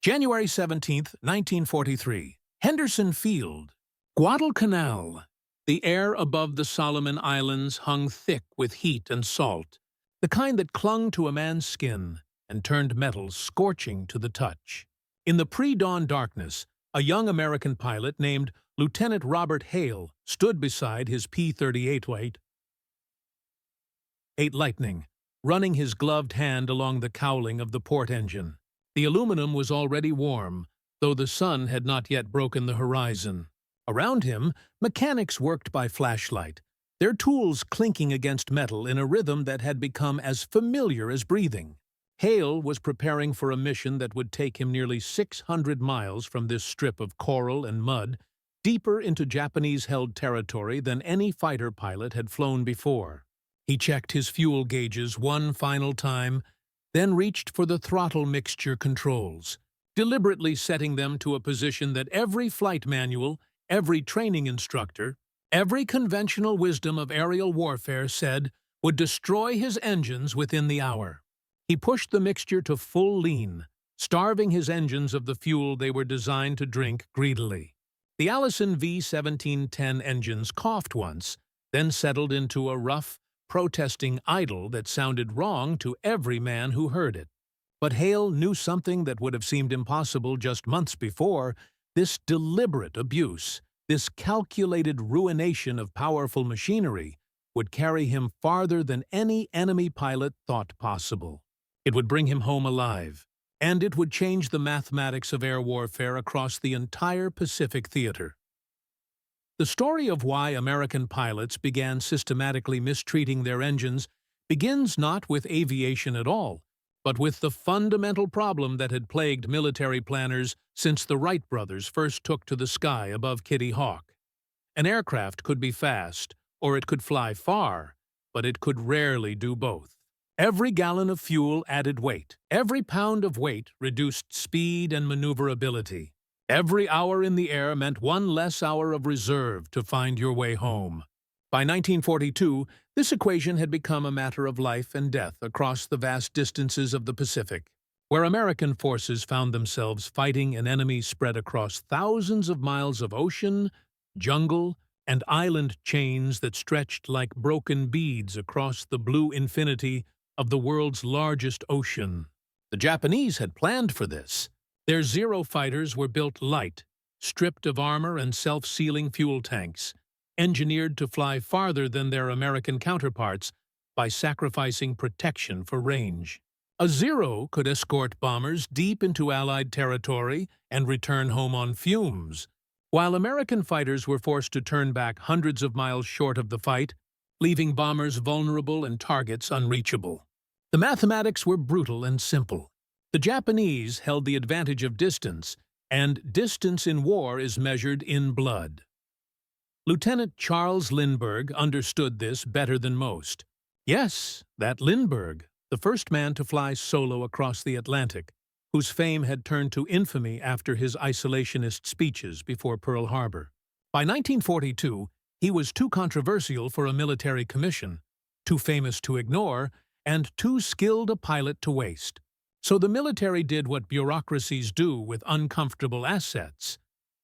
January 17, 1943. Henderson Field. Guadalcanal. The air above the Solomon Islands hung thick with heat and salt, the kind that clung to a man's skin and turned metal scorching to the touch. In the pre-dawn darkness, a young American pilot named Lieutenant Robert Hale stood beside his P-38 Lightning, running his gloved hand along the cowling of the port engine. The aluminum was already warm, though the sun had not yet broken the horizon. Around him, mechanics worked by flashlight, their tools clinking against metal in a rhythm that had become as familiar as breathing. Hale was preparing for a mission that would take him nearly 600 miles from this strip of coral and mud, deeper into Japanese-held territory than any fighter pilot had flown before. He checked his fuel gauges one final time, then reached for the throttle mixture controls, deliberately setting them to a position that every flight manual, every training instructor, every conventional wisdom of aerial warfare said would destroy his engines within the hour. He pushed the mixture to full lean, starving his engines of the fuel they were designed to drink greedily. The Allison V1710 engines coughed once, then settled into a rough, protesting idle that sounded wrong to every man who heard it. But Hale knew something that would have seemed impossible just months before: this deliberate abuse, this calculated ruination of powerful machinery, would carry him farther than any enemy pilot thought possible. It would bring him home alive, and it would change the mathematics of air warfare across the entire Pacific theater. The story of why American pilots began systematically mistreating their engines begins not with aviation at all, but with the fundamental problem that had plagued military planners since the Wright brothers first took to the sky above Kitty Hawk. An aircraft could be fast, or it could fly far, but it could rarely do both. Every gallon of fuel added weight. Every pound of weight reduced speed and maneuverability. Every hour in the air meant one less hour of reserve to find your way home. By 1942, this equation had become a matter of life and death across the vast distances of the Pacific, where American forces found themselves fighting an enemy spread across thousands of miles of ocean, jungle, and island chains that stretched like broken beads across the blue infinity of the world's largest ocean. The Japanese had planned for this. Their Zero fighters were built light, stripped of armor and self-sealing fuel tanks, engineered to fly farther than their American counterparts by sacrificing protection for range. A Zero could escort bombers deep into Allied territory and return home on fumes, while American fighters were forced to turn back hundreds of miles short of the fight, leaving bombers vulnerable and targets unreachable. The mathematics were brutal and simple. The Japanese held the advantage of distance, and distance in war is measured in blood. Lieutenant Charles Lindbergh understood this better than most. Yes, that Lindbergh, the first man to fly solo across the Atlantic, whose fame had turned to infamy after his isolationist speeches before Pearl Harbor. By 1942, he was too controversial for a military commission, too famous to ignore, and too skilled a pilot to waste. So the military did what bureaucracies do with uncomfortable assets.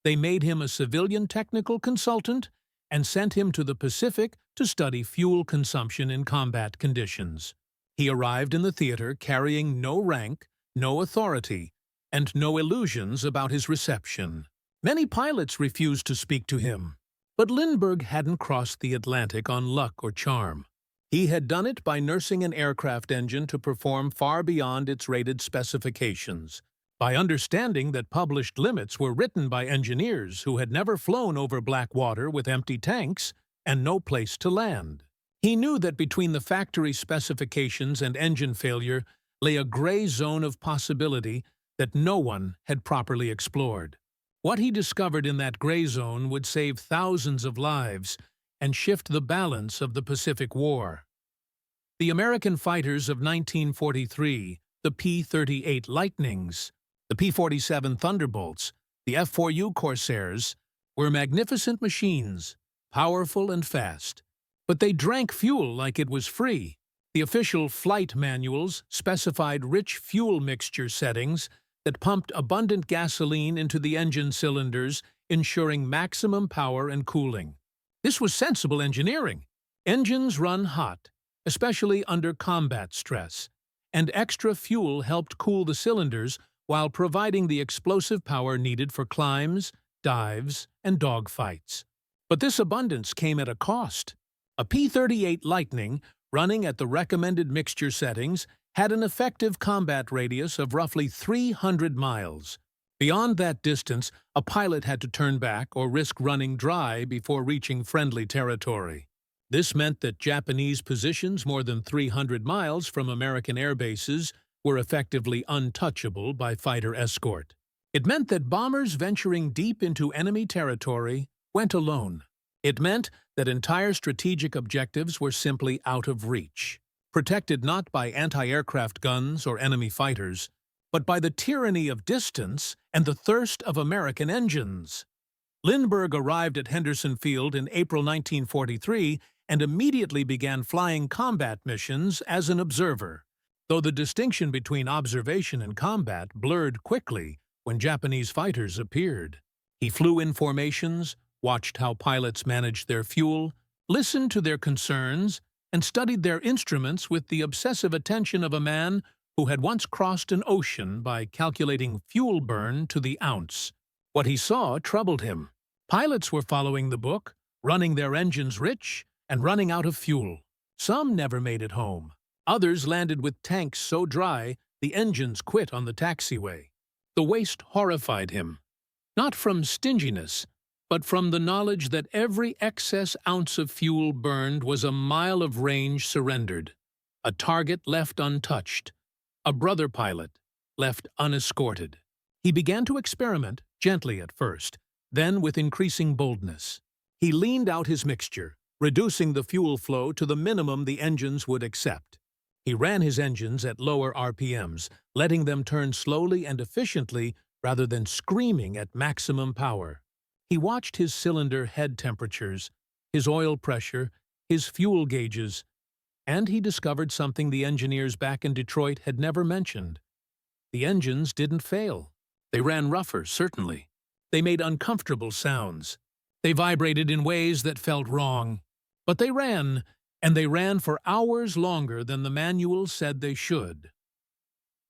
They made him a civilian technical consultant and sent him to the Pacific to study fuel consumption in combat conditions. He arrived in the theater carrying no rank, no authority, and no illusions about his reception. Many pilots refused to speak to him, but Lindbergh hadn't crossed the Atlantic on luck or charm. He had done it by nursing an aircraft engine to perform far beyond its rated specifications, by understanding that published limits were written by engineers who had never flown over black water with empty tanks and no place to land. He knew that between the factory specifications and engine failure lay a gray zone of possibility that no one had properly explored. What he discovered in that gray zone would save thousands of lives and shift the balance of the Pacific War. The American fighters of 1943, the P-38 Lightnings, the P-47 Thunderbolts, the F-4U Corsairs, were magnificent machines, powerful and fast. But they drank fuel like it was free. The official flight manuals specified rich fuel mixture settings that pumped abundant gasoline into the engine cylinders, ensuring maximum power and cooling. This was sensible engineering. Engines run hot, especially under combat stress, and extra fuel helped cool the cylinders while providing the explosive power needed for climbs, dives, and dogfights. But this abundance came at a cost. A P-38 Lightning, running at the recommended mixture settings, had an effective combat radius of roughly 300 miles. Beyond that distance, a pilot had to turn back or risk running dry before reaching friendly territory. This meant that Japanese positions more than 300 miles from American air bases were effectively untouchable by fighter escort. It meant that bombers venturing deep into enemy territory went alone. It meant that entire strategic objectives were simply out of reach, protected not by anti-aircraft guns or enemy fighters, but by the tyranny of distance and the thirst of American engines. Lindbergh arrived at Henderson Field in April 1943 and immediately began flying combat missions as an observer, though the distinction between observation and combat blurred quickly when Japanese fighters appeared. He flew in formations, watched how pilots managed their fuel, listened to their concerns, and studied their instruments with the obsessive attention of a man who had once crossed an ocean by calculating fuel burn to the ounce. What he saw troubled him. Pilots were following the book, running their engines rich, and running out of fuel. Some never made it home. Others landed with tanks so dry the engines quit on the taxiway. The waste horrified him, not from stinginess, but from the knowledge that every excess ounce of fuel burned was a mile of range surrendered, a target left untouched, a brother pilot left unescorted. He began to experiment, gently at first, then with increasing boldness. He leaned out his mixture, reducing the fuel flow to the minimum the engines would accept. He ran his engines at lower RPMs, letting them turn slowly and efficiently rather than screaming at maximum power. He watched his cylinder head temperatures, his oil pressure, his fuel gauges, and he discovered something the engineers back in Detroit had never mentioned. The engines didn't fail. They ran rougher, certainly. They made uncomfortable sounds. They vibrated in ways that felt wrong. But they ran, and they ran for hours longer than the manual said they should.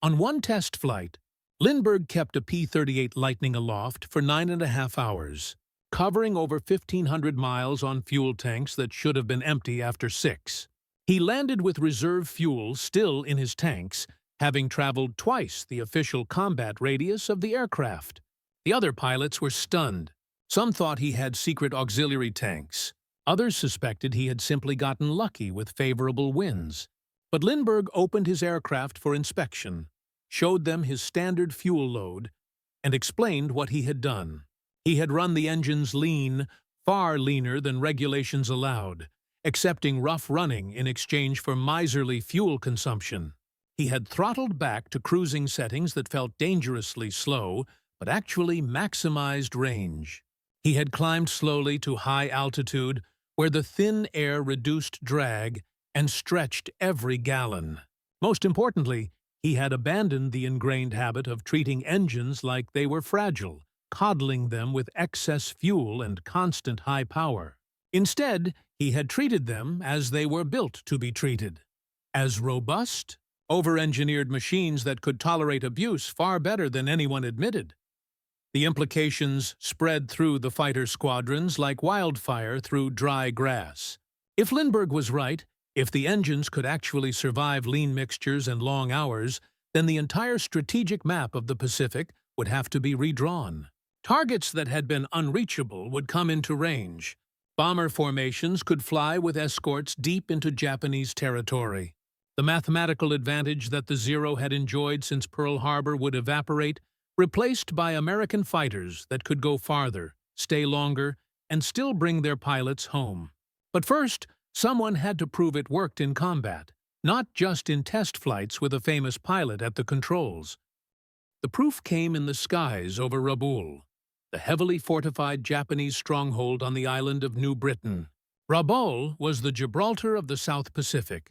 On one test flight, Lindbergh kept a P-38 Lightning aloft for 9.5 hours, covering over 1,500 miles on fuel tanks that should have been empty after 6. He landed with reserve fuel still in his tanks, having traveled twice the official combat radius of the aircraft. The other pilots were stunned. Some thought he had secret auxiliary tanks. Others suspected he had simply gotten lucky with favorable winds. But Lindbergh opened his aircraft for inspection, showed them his standard fuel load, and explained what he had done. He had run the engines lean, far leaner than regulations allowed, accepting rough running in exchange for miserly fuel consumption. He had throttled back to cruising settings that felt dangerously slow, but actually maximized range. He had climbed slowly to high altitude, where the thin air reduced drag and stretched every gallon. Most importantly, he had abandoned the ingrained habit of treating engines like they were fragile, coddling them with excess fuel and constant high power. Instead, he had treated them as they were built to be treated, as robust, over-engineered machines that could tolerate abuse far better than anyone admitted. The implications spread through the fighter squadrons like wildfire through dry grass. If Lindbergh was right, if the engines could actually survive lean mixtures and long hours, then the entire strategic map of the Pacific would have to be redrawn. Targets that had been unreachable would come into range. Bomber formations could fly with escorts deep into Japanese territory. The mathematical advantage that the Zero had enjoyed since Pearl Harbor would evaporate, replaced by American fighters that could go farther, stay longer, and still bring their pilots home. But first, someone had to prove it worked in combat, not just in test flights with a famous pilot at the controls. The proof came in the skies over Rabaul, the heavily fortified Japanese stronghold on the island of New Britain. Rabaul was the Gibraltar of the South Pacific,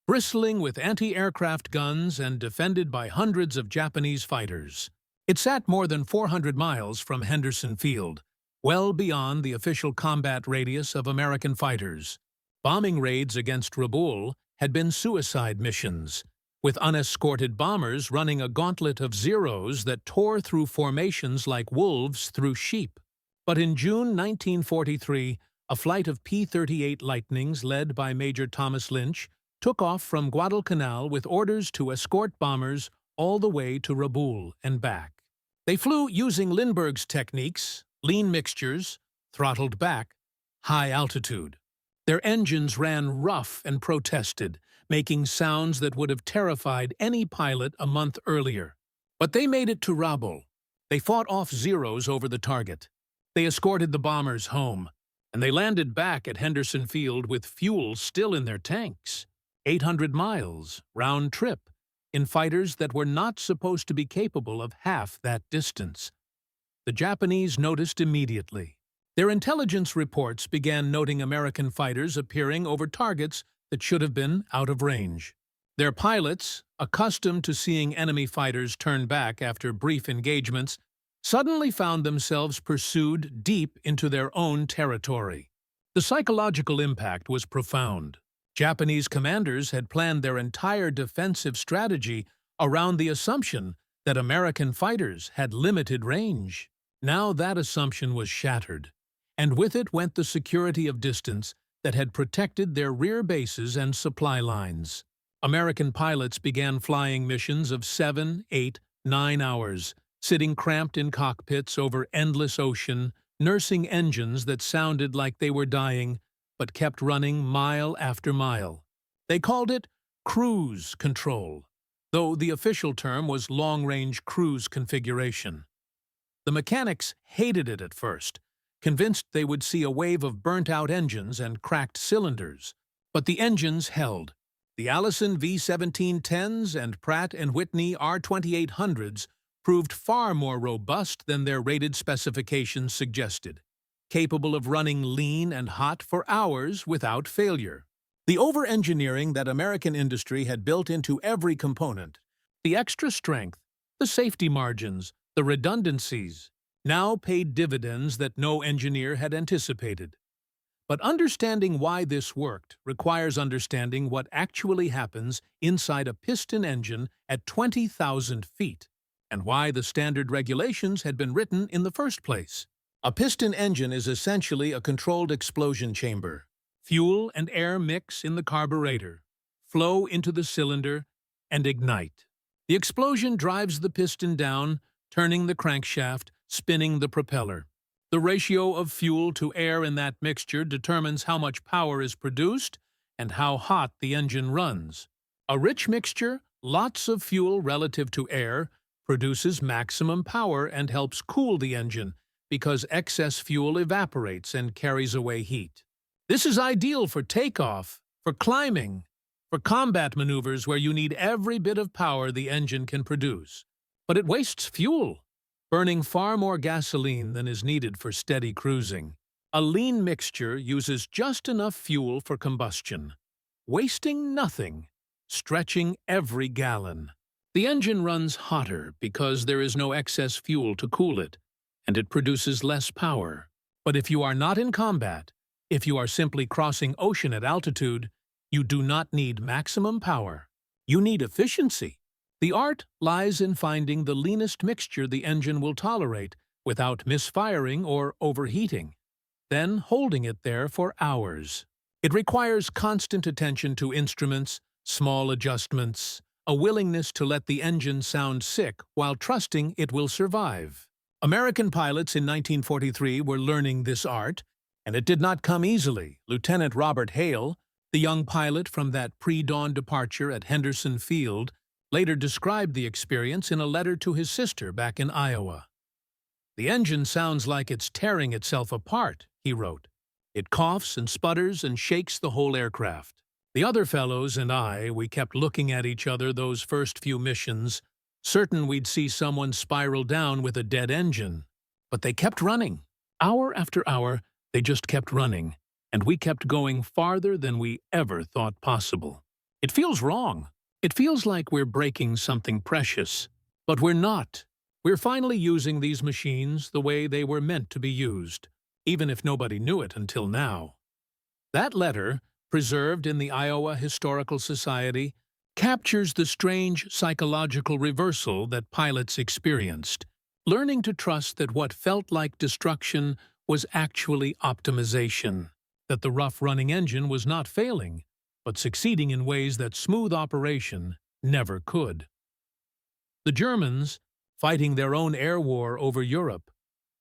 bristling with anti-aircraft guns and defended by hundreds of Japanese fighters. It sat more than 400 miles from Henderson Field, well beyond the official combat radius of American fighters. Bombing raids against Rabaul had been suicide missions, with unescorted bombers running a gauntlet of Zeros that tore through formations like wolves through sheep. But in June 1943, a flight of P-38 Lightnings led by Major Thomas Lynch took off from Guadalcanal with orders to escort bombers all the way to Rabaul and back. They flew using Lindbergh's techniques, lean mixtures, throttled back, high altitude. Their engines ran rough and protested, making sounds that would have terrified any pilot a month earlier. But they made it to Rabaul. They fought off Zeros over the target. They escorted the bombers home, and they landed back at Henderson Field with fuel still in their tanks. 800 miles, round trip, in fighters that were not supposed to be capable of half that distance. The Japanese noticed immediately. Their intelligence reports began noting American fighters appearing over targets that should have been out of range. Their pilots, accustomed to seeing enemy fighters turn back after brief engagements, suddenly found themselves pursued deep into their own territory. The psychological impact was profound. Japanese commanders had planned their entire defensive strategy around the assumption that American fighters had limited range. Now that assumption was shattered, and with it went the security of distance that had protected their rear bases and supply lines. American pilots began flying missions of 7, 8, 9 hours, sitting cramped in cockpits over endless ocean, nursing engines that sounded like they were dying, but kept running mile after mile. They called it cruise control, though the official term was long-range cruise configuration. The mechanics hated it at first, convinced they would see a wave of burnt-out engines and cracked cylinders. But the engines held. The Allison V-1710s and Pratt & Whitney R-2800s proved far more robust than their rated specifications suggested, capable of running lean and hot for hours without failure. The over-engineering that American industry had built into every component, the extra strength, the safety margins, the redundancies, now paid dividends that no engineer had anticipated. But understanding why this worked requires understanding what actually happens inside a piston engine at 20,000 feet, and why the standard regulations had been written in the first place. A piston engine is essentially a controlled explosion chamber. Fuel and air mix in the carburetor, flow into the cylinder, and ignite. The explosion drives the piston down, turning the crankshaft, spinning the propeller. The ratio of fuel to air in that mixture determines how much power is produced and how hot the engine runs. A rich mixture, lots of fuel relative to air, produces maximum power and helps cool the engine because excess fuel evaporates and carries away heat. This is ideal for takeoff, for climbing, for combat maneuvers where you need every bit of power the engine can produce. But it wastes fuel, burning far more gasoline than is needed for steady cruising. A lean mixture uses just enough fuel for combustion, wasting nothing, stretching every gallon. The engine runs hotter because there is no excess fuel to cool it, and it produces less power. But if you are not in combat, if you are simply crossing ocean at altitude, you do not need maximum power. You need efficiency. The art lies in finding the leanest mixture the engine will tolerate without misfiring or overheating, then holding it there for hours. It requires constant attention to instruments, small adjustments, a willingness to let the engine sound sick while trusting it will survive. American pilots in 1943 were learning this art, and it did not come easily. Lieutenant Robert Hale, the young pilot from that pre-dawn departure at Henderson Field, later described the experience in a letter to his sister back in Iowa. "The engine sounds like it's tearing itself apart," he wrote. "It coughs and sputters and shakes the whole aircraft." The other fellows and we kept looking at each other those first few missions, certain we'd see someone spiral down with a dead engine. But they kept running. Hour after hour, they just kept running, and we kept going farther than we ever thought possible. It feels wrong. It feels like we're breaking something precious. But we're not. "We're finally using these machines the way they were meant to be used, even if nobody knew it until now." That letter, preserved in the Iowa Historical Society, captures the strange psychological reversal that pilots experienced, learning to trust that what felt like destruction was actually optimization, that the rough-running engine was not failing, but succeeding in ways that smooth operation never could. The Germans, fighting their own air war over Europe,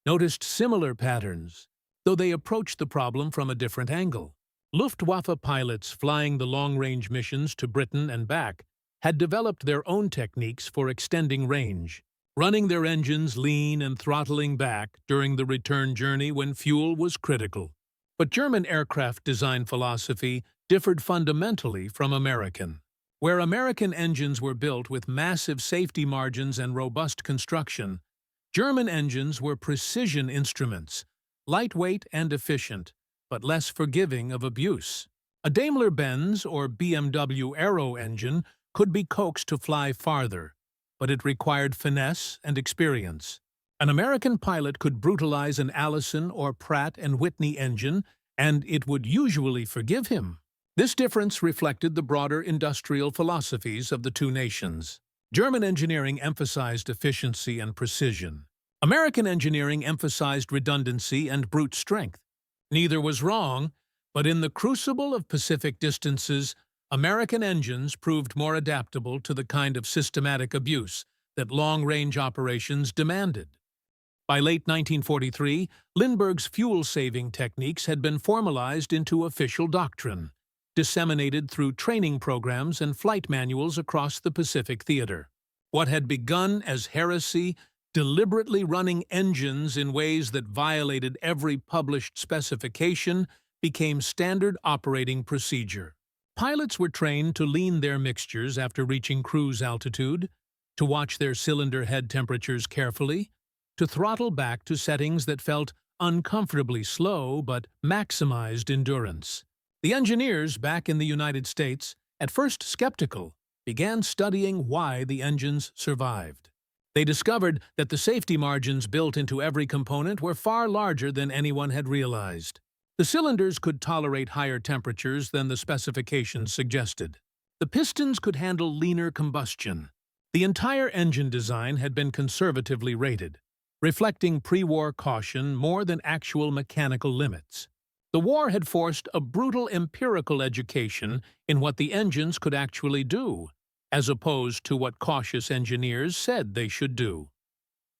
noticed similar patterns, though they approached the problem from a different angle. Luftwaffe pilots flying the long-range missions to Britain and back had developed their own techniques for extending range, running their engines lean and throttling back during the return journey when fuel was critical. But German aircraft design philosophy differed fundamentally from American. Where American engines were built with massive safety margins and robust construction, German engines were precision instruments, lightweight and efficient, but less forgiving of abuse. A Daimler-Benz or BMW Aero engine could be coaxed to fly farther, but it required finesse and experience. An American pilot could brutalize an Allison or Pratt & Whitney engine, and it would usually forgive him. This difference reflected the broader industrial philosophies of the two nations. German engineering emphasized efficiency and precision. American engineering emphasized redundancy and brute strength. Neither was wrong, but in the crucible of Pacific distances, American engines proved more adaptable to the kind of systematic abuse that long-range operations demanded. By late 1943, Lindbergh's fuel-saving techniques had been formalized into official doctrine, disseminated through training programs and flight manuals across the Pacific theater. What had begun as heresy, deliberately running engines in ways that violated every published specification, became standard operating procedure. Pilots were trained to lean their mixtures after reaching cruise altitude, to watch their cylinder head temperatures carefully, to throttle back to settings that felt uncomfortably slow but maximized endurance. The engineers back in the United States, at first skeptical, began studying why the engines survived. They discovered that the safety margins built into every component were far larger than anyone had realized. The cylinders could tolerate higher temperatures than the specifications suggested. The pistons could handle leaner combustion. The entire engine design had been conservatively rated, reflecting pre-war caution more than actual mechanical limits. The war had forced a brutal empirical education in what the engines could actually do, as opposed to what cautious engineers said they should do.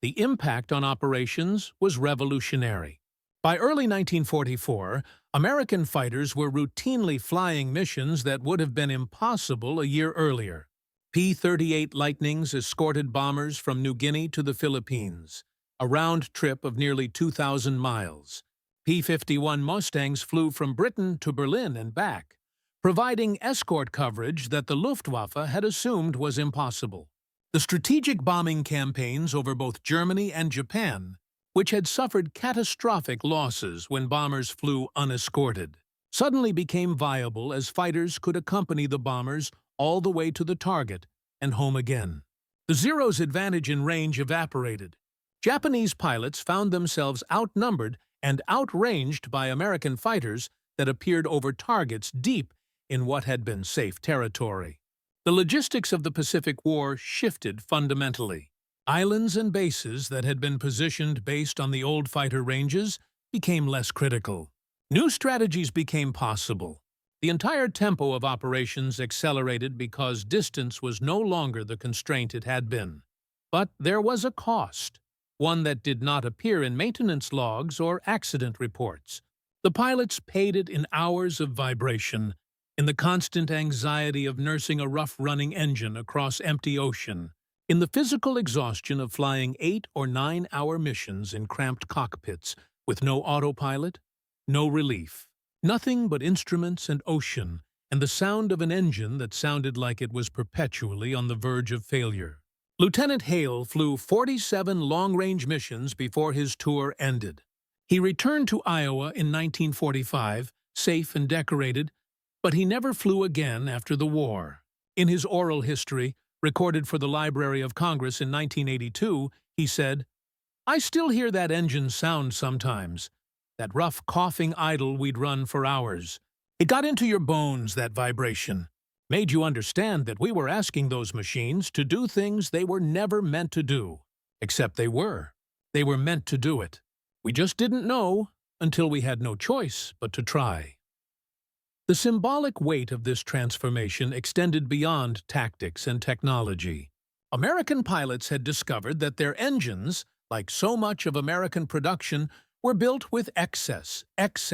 The impact on operations was revolutionary. By early 1944, American fighters were routinely flying missions that would have been impossible a year earlier. P-38 Lightnings escorted bombers from New Guinea to the Philippines, a round trip of nearly 2,000 miles. P-51 Mustangs flew from Britain to Berlin and back, providing escort coverage that the Luftwaffe had assumed was impossible. The strategic bombing campaigns over both Germany and Japan, which had suffered catastrophic losses when bombers flew unescorted, suddenly became viable as fighters could accompany the bombers all the way to the target and home again. The Zero's advantage in range evaporated. Japanese pilots found themselves outnumbered and outranged by American fighters that appeared over targets deep in what had been safe territory. The logistics of the Pacific War shifted fundamentally. Islands and bases that had been positioned based on the old fighter ranges became less critical. New strategies became possible. The entire tempo of operations accelerated because distance was no longer the constraint it had been. But there was a cost, one that did not appear in maintenance logs or accident reports. The pilots paid it in hours of vibration, in the constant anxiety of nursing a rough-running engine across empty ocean, in the physical exhaustion of flying 8- or 9-hour missions in cramped cockpits with no autopilot, no relief, nothing but instruments and ocean, and the sound of an engine that sounded like it was perpetually on the verge of failure. Lieutenant Hale flew 47 long-range missions before his tour ended. He returned to Iowa in 1945, safe and decorated, but he never flew again after the war. In his oral history, recorded for the Library of Congress in 1982, he said. "I still hear that engine sound sometimes, that rough coughing idle we'd run for hours. It got into your bones, that vibration. Made you understand that we were asking those machines to do things they were never meant to do. Except they were. They were meant to do it. We just didn't know until we had no choice but to try." The symbolic weight of this transformation extended beyond tactics and technology. American pilots had discovered that their engines, like so much of American production, were built with excess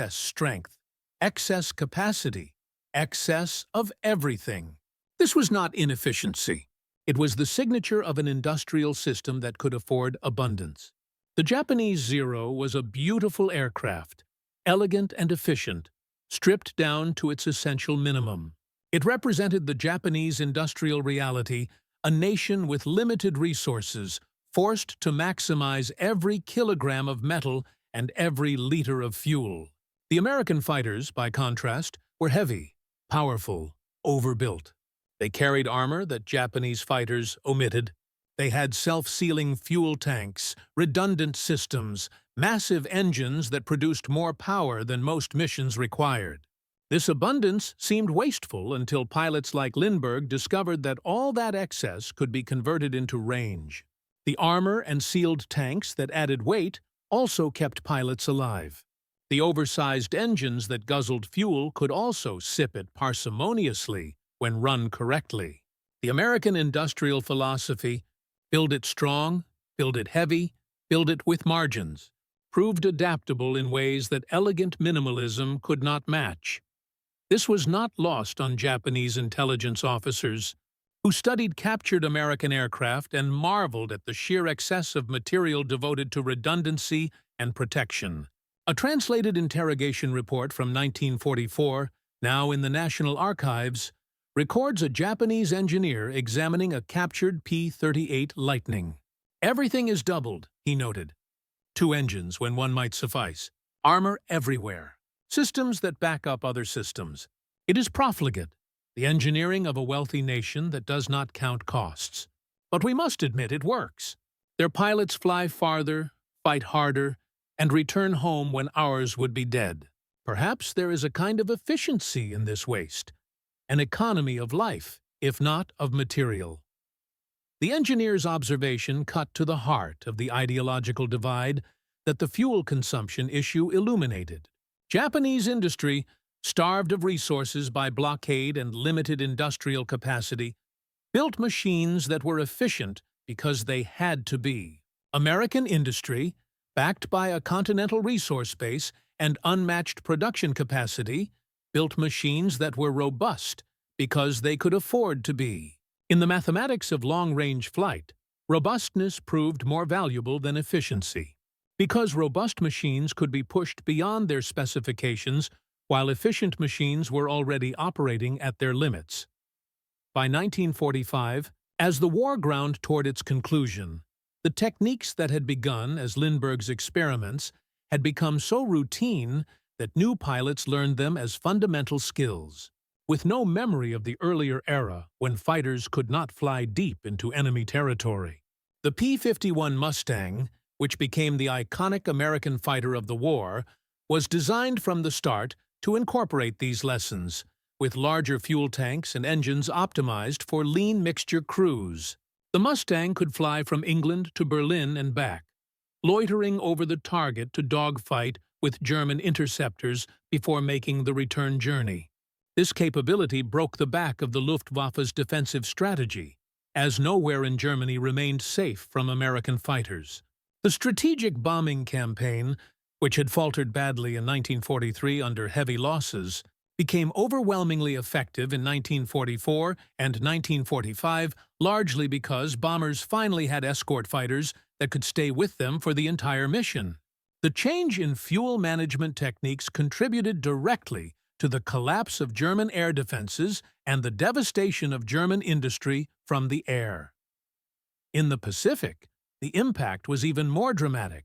strength, excess capacity, excess of everything. This was not inefficiency. It was the signature of an industrial system that could afford abundance. The Japanese Zero was a beautiful aircraft, elegant and efficient, stripped down to its essential minimum. It represented the Japanese industrial reality, a nation with limited resources, forced to maximize every kilogram of metal and every liter of fuel. The American fighters, by contrast, were heavy, powerful, overbuilt. They carried armor that Japanese fighters omitted. They had self-sealing fuel tanks, redundant systems, massive engines that produced more power than most missions required. This abundance seemed wasteful until pilots like Lindbergh discovered that all that excess could be converted into range. The armor and sealed tanks that added weight also kept pilots alive. The oversized engines that guzzled fuel could also sip it parsimoniously when run correctly. The American industrial philosophy, build it strong, build it heavy, build it with margins, proved adaptable in ways that elegant minimalism could not match. This was not lost on Japanese intelligence officers, who studied captured American aircraft and marveled at the sheer excess of material devoted to redundancy and protection. A translated interrogation report from 1944, now in the National Archives, records a Japanese engineer examining a captured P-38 Lightning. "Everything is doubled," he noted. 2 engines when one might suffice. Armor everywhere. Systems that back up other systems. It is profligate, the engineering of a wealthy nation that does not count costs. But we must admit it works. Their pilots fly farther, fight harder, and return home when ours would be dead. Perhaps there is a kind of efficiency in this waste, an economy of life, if not of material. The engineer's observation cut to the heart of the ideological divide that the fuel consumption issue illuminated. Japanese industry, starved of resources by blockade and limited industrial capacity, built machines that were efficient because they had to be. American industry, backed by a continental resource base and unmatched production capacity, built machines that were robust because they could afford to be. In the mathematics of long-range flight, robustness proved more valuable than efficiency, because robust machines could be pushed beyond their specifications while efficient machines were already operating at their limits. By 1945, as the war ground toward its conclusion, the techniques that had begun as Lindbergh's experiments had become so routine that new pilots learned them as fundamental skills, with no memory of the earlier era when fighters could not fly deep into enemy territory. The P-51 Mustang, which became the iconic American fighter of the war, was designed from the start to incorporate these lessons, with larger fuel tanks and engines optimized for lean mixture crews. The Mustang could fly from England to Berlin and back, loitering over the target to dogfight with German interceptors before making the return journey. This capability broke the back of the Luftwaffe's defensive strategy, as nowhere in Germany remained safe from American fighters. The strategic bombing campaign, which had faltered badly in 1943 under heavy losses, became overwhelmingly effective in 1944 and 1945, largely because bombers finally had escort fighters that could stay with them for the entire mission. The change in fuel management techniques contributed directly to the collapse of German air defenses and the devastation of German industry from the air. In the Pacific, the impact was even more dramatic.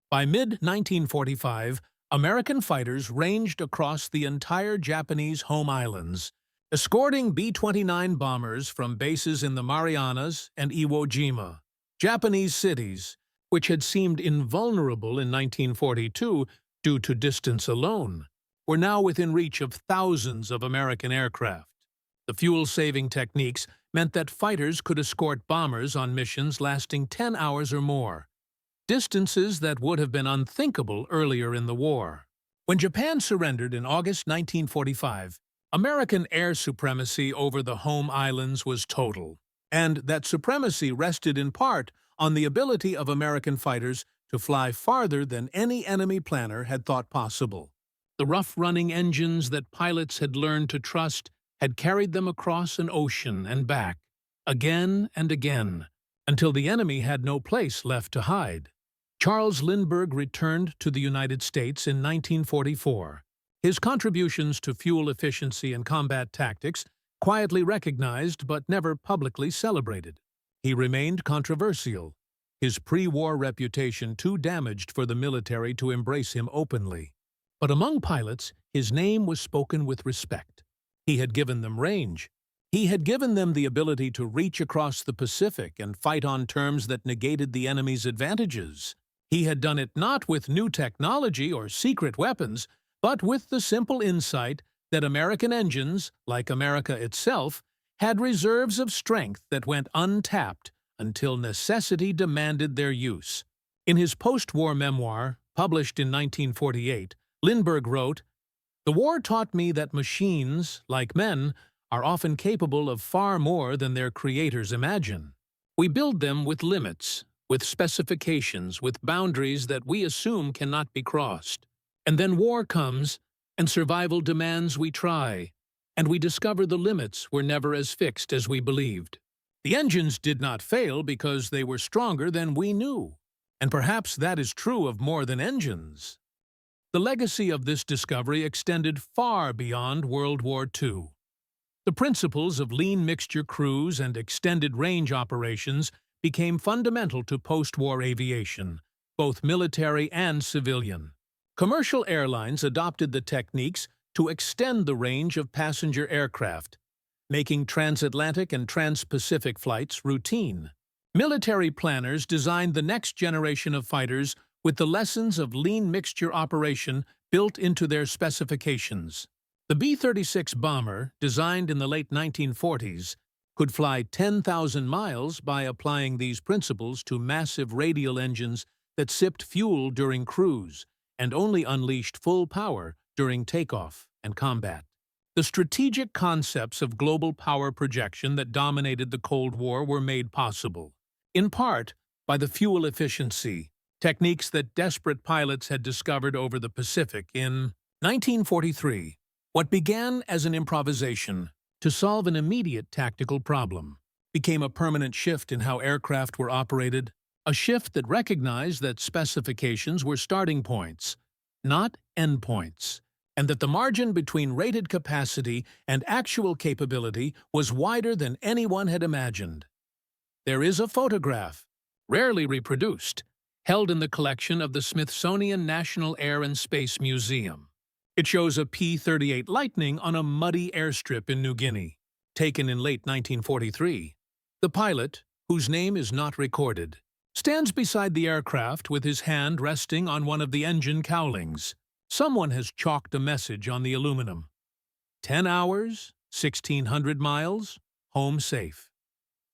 By mid-1945, American fighters ranged across the entire Japanese home islands, escorting B-29 bombers from bases in the Marianas and Iwo Jima. Japanese cities, which had seemed invulnerable in 1942 due to distance alone, were now within reach of thousands of American aircraft. The fuel-saving techniques meant that fighters could escort bombers on missions lasting 10 hours or more, distances that would have been unthinkable earlier in the war. When Japan surrendered in August 1945, American air supremacy over the home islands was total, and that supremacy rested in part on the ability of American fighters to fly farther than any enemy planner had thought possible. The rough-running engines that pilots had learned to trust had carried them across an ocean and back, again and again, until the enemy had no place left to hide. Charles Lindbergh returned to the United States in 1944. His contributions to fuel efficiency and combat tactics quietly recognized but never publicly celebrated. He remained controversial, his pre-war reputation too damaged for the military to embrace him openly. But among pilots, his name was spoken with respect. He had given them range. He had given them the ability to reach across the Pacific and fight on terms that negated the enemy's advantages. He had done it not with new technology or secret weapons, but with the simple insight that American engines, like America itself, had reserves of strength that went untapped until necessity demanded their use. In his post-war memoir, published in 1948, Lindbergh wrote, "The war taught me that machines, like men, are often capable of far more than their creators imagine. We build them with limits, with specifications, with boundaries that we assume cannot be crossed. And then war comes, and survival demands we try, and we discover the limits were never as fixed as we believed. The engines did not fail because they were stronger than we knew, and perhaps that is true of more than engines." The legacy of this discovery extended far beyond World War II. The principles of lean mixture crews and extended range operations became fundamental to post-war aviation, both military and civilian. Commercial airlines adopted the techniques to extend the range of passenger aircraft, making transatlantic and trans-Pacific flights routine. Military planners designed the next generation of fighters with the lessons of lean mixture operation built into their specifications. The B-36 bomber, designed in the late 1940s, could fly 10,000 miles by applying these principles to massive radial engines that sipped fuel during cruise and only unleashed full power during takeoff and combat. The strategic concepts of global power projection that dominated the Cold War were made possible, in part, by the fuel efficiency, techniques that desperate pilots had discovered over the Pacific. In 1943, what began as an improvisation to solve an immediate tactical problem became a permanent shift in how aircraft were operated, a shift that recognized that specifications were starting points, not endpoints, and that the margin between rated capacity and actual capability was wider than anyone had imagined. There is a photograph, rarely reproduced, held in the collection of the Smithsonian National Air and Space Museum. It shows a P-38 Lightning on a muddy airstrip in New Guinea, taken in late 1943. The pilot, whose name is not recorded, stands beside the aircraft with his hand resting on one of the engine cowlings. Someone has chalked a message on the aluminum. 10 hours, 1,600 miles, home safe.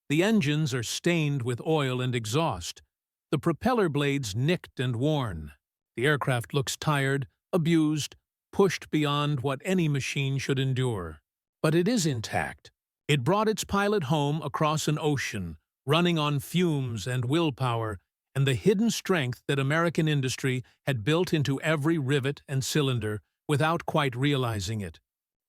The engines are stained with oil and exhaust, the propeller blades nicked and worn. The aircraft looks tired, abused, pushed beyond what any machine should endure. But it is intact. It brought its pilot home across an ocean, running on fumes and willpower, and the hidden strength that American industry had built into every rivet and cylinder without quite realizing it.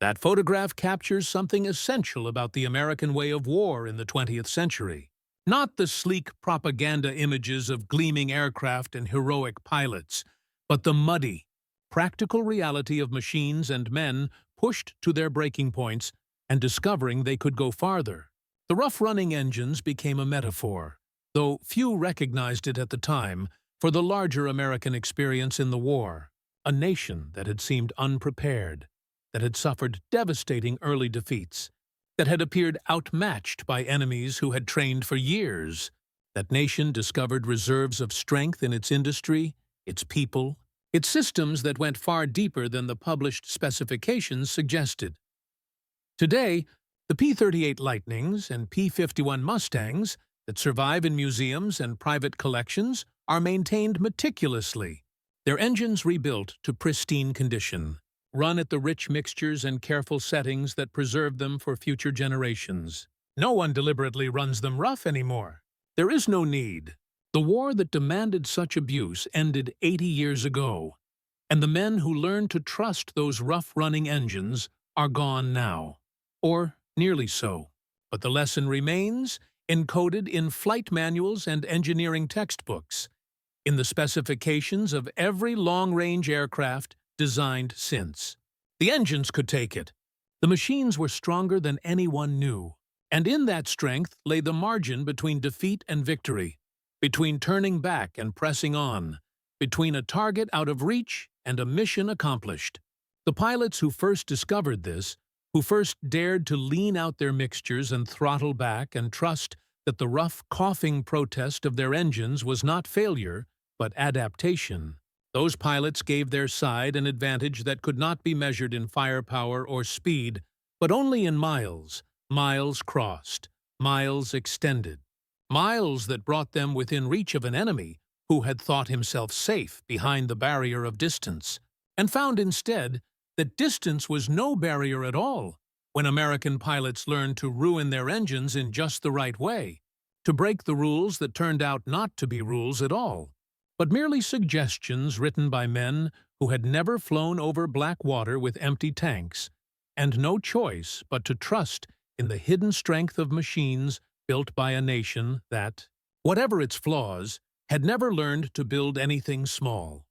That photograph captures something essential about the American way of war in the 20th century. Not the sleek propaganda images of gleaming aircraft and heroic pilots, but the muddy, practical reality of machines and men pushed to their breaking points and discovering they could go farther. The rough-running engines became a metaphor, though few recognized it at the time, for the larger American experience in the war, a nation that had seemed unprepared, that had suffered devastating early defeats, that had appeared outmatched by enemies who had trained for years. That nation discovered reserves of strength in its industry, its people, its systems that went far deeper than the published specifications suggested. Today, the P-38 Lightnings and P-51 Mustangs that survive in museums and private collections are maintained meticulously, their engines rebuilt to pristine condition, run at the rich mixtures and careful settings that preserve them for future generations. No one deliberately runs them rough anymore. There is no need. The war that demanded such abuse ended 80 years ago, and the men who learned to trust those rough-running engines are gone now. Or nearly so. But the lesson remains, encoded in flight manuals and engineering textbooks, in the specifications of every long-range aircraft designed since. The engines could take it. The machines were stronger than anyone knew. And in that strength lay the margin between defeat and victory, between turning back and pressing on, between a target out of reach and a mission accomplished. The pilots who first discovered this, who first dared to lean out their mixtures and throttle back and trust that the rough, coughing protest of their engines was not failure, but adaptation, those pilots gave their side an advantage that could not be measured in firepower or speed, but only in miles. Miles crossed, miles extended, miles that brought them within reach of an enemy who had thought himself safe behind the barrier of distance, and found instead that distance was no barrier at all when American pilots learned to ruin their engines in just the right way, to break the rules that turned out not to be rules at all, but merely suggestions written by men who had never flown over black water with empty tanks, and no choice but to trust in the hidden strength of machines built by a nation that, whatever its flaws, had never learned to build anything small.